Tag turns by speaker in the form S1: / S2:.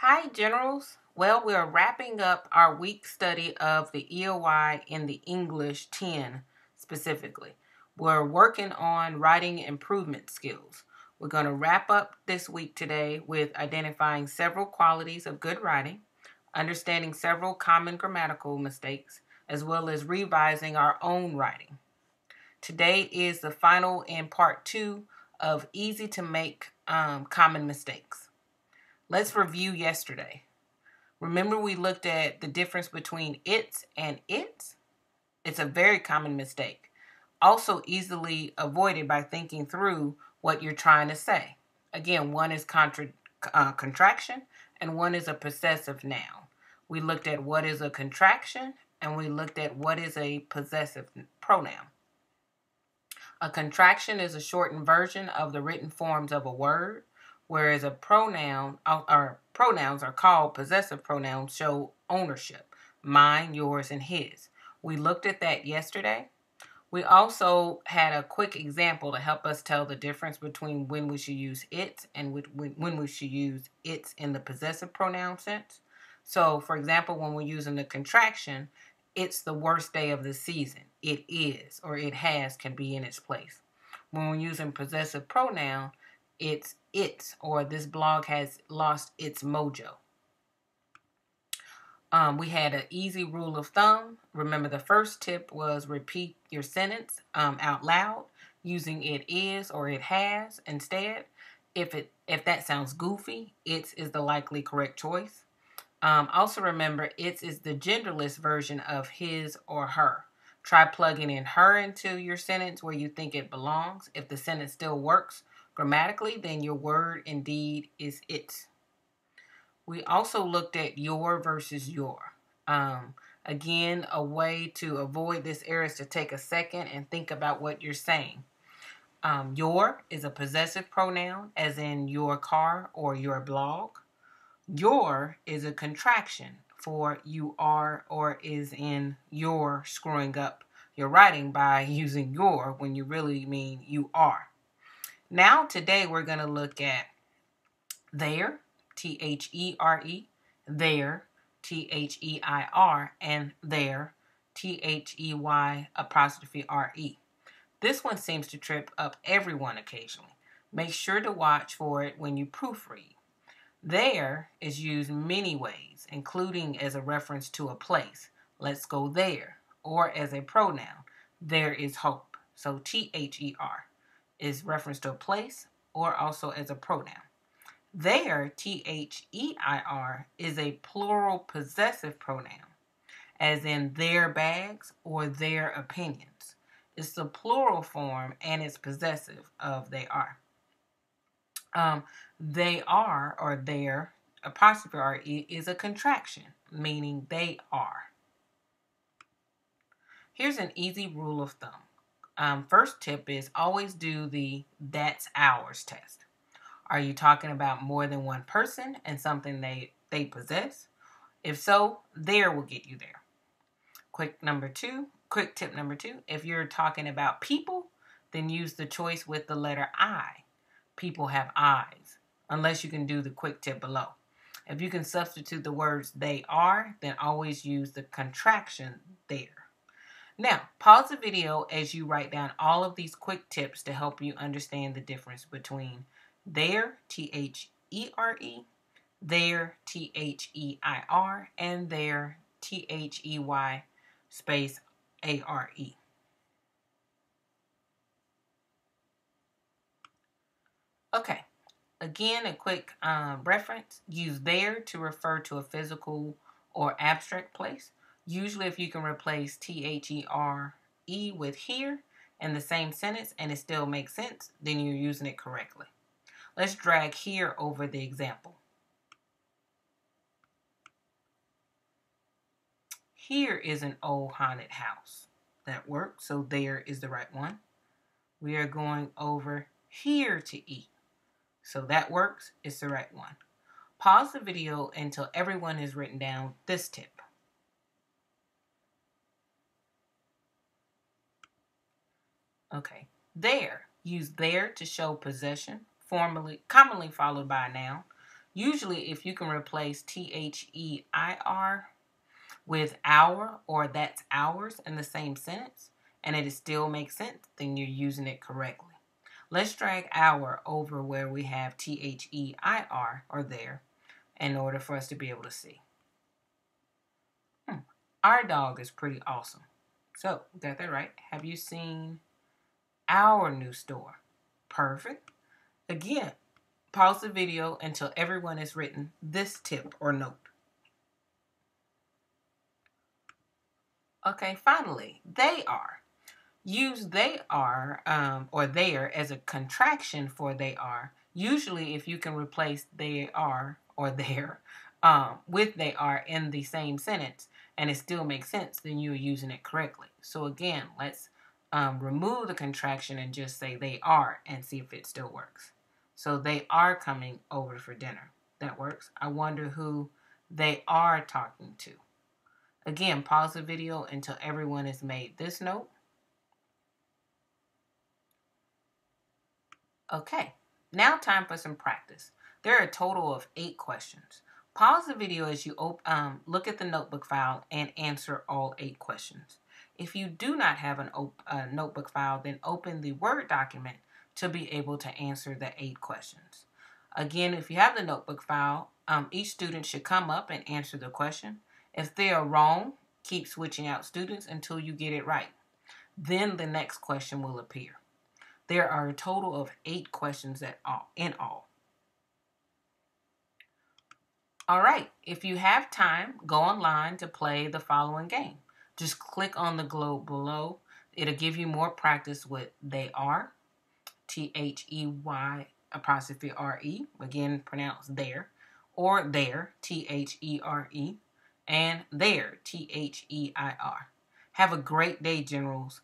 S1: Hi, Generals. Well, we're wrapping up our week study of the EOI in the English 10 specifically. We're working on writing improvement skills. We're going to wrap up this week today with identifying several qualities of good writing, understanding several common grammatical mistakes, as well as revising our own writing. Today is the final in part 2 of easy to make common mistakes. Let's review yesterday. Remember we looked at the difference between it's and its? It's a very common mistake. Also easily avoided by thinking through what you're trying to say. Again, one is contraction and one is a possessive noun. We looked at what is a contraction and we looked at what is a possessive pronoun. A contraction is a shortened version of the written forms of a word, whereas a pronoun or pronouns are called possessive pronouns show ownership, mine, yours, and his. We looked at that yesterday. We also had a quick example to help us tell the difference between when we should use it and when we should use it's in the possessive pronoun sense. So, for example, when we're using the contraction, it's the worst day of the season. It is or it has can be in its place. When we're using possessive pronoun, it's or this blog has lost its mojo. We had an easy rule of thumb. Remember, the first tip was repeat your sentence out loud using it is or it has instead. If that sounds goofy, it is the likely correct choice. Also remember, it is the genderless version of his or her. Try plugging in her into your sentence where you think it belongs. If the sentence still works grammatically, then your word indeed is it. We also looked at your versus your. Again, a way to avoid this error is to take a second and think about what you're saying. Your is a possessive pronoun, as in your car or your blog. Your is a contraction for you are or is in your screwing up your writing by using your when you really mean you are. Now, today we're going to look at there, There, there, Their, and there, They''re. This one seems to trip up everyone occasionally. Make sure to watch for it when you proofread. There is used many ways, including as a reference to a place. Let's go there. Or as a pronoun. There is hope. So Ther is reference to a place or also as a pronoun. There, Their, is a plural possessive pronoun, as in their bags or their opinions. It's the plural form and it's possessive of they are. They are or their apostrophe re is a contraction, meaning they are. Here's an easy rule of thumb. First tip is always do the that's ours test. Are you talking about more than one person and something they possess? If so, there will get you there. Quick tip number two, if you're talking about people, then use the choice with the letter I. People have eyes, unless you can do the quick tip below. If you can substitute the words they are, then always use the contraction there. Now, pause the video as you write down all of these quick tips to help you understand the difference between there, There, there, Their, and there, They space Are. Okay, again, a quick reference. Use there to refer to a physical or abstract place. Usually if you can replace There with here in the same sentence and it still makes sense, then you're using it correctly. Let's drag here over the example. Here is an old haunted house. That works, so there is the right one. We are going over here to eat. So that works, it's the right one. Pause the video until everyone has written down this tip. Okay, there. Use there to show possession, commonly followed by a noun. Usually, if you can replace THEIR with our or that's ours in the same sentence, and it still makes sense, then you're using it correctly. Let's drag our over where we have THEIR or there in order for us to be able to see. Our dog is pretty awesome. So, got that right. Have you seen our new store? Perfect. Again, pause the video until everyone has written this tip or note. Okay, finally, they are. Use they are or there as a contraction for they are. Usually, if you can replace they are or there with they are in the same sentence and it still makes sense, then you're using it correctly. So again, let's remove the contraction and just say they are and see if it still works. So they are coming over for dinner. That works. I wonder who they are talking to. Again, pause the video until everyone has made this note. Okay, now time for some practice. There are a total of 8 questions. Pause the video as you look at the notebook file and answer all 8 questions. If you do not have a notebook file, then open the Word document to be able to answer the 8 questions. Again, if you have the notebook file, each student should come up and answer the question. If they are wrong, keep switching out students until you get it right. Then the next question will appear. There are a total of 8 questions in all. All right, if you have time, go online to play the following game. Just click on the globe below. It'll give you more practice with they are, THEY''re, again pronounced there, or there, THERE, and there, THEIR. Have a great day, Generals.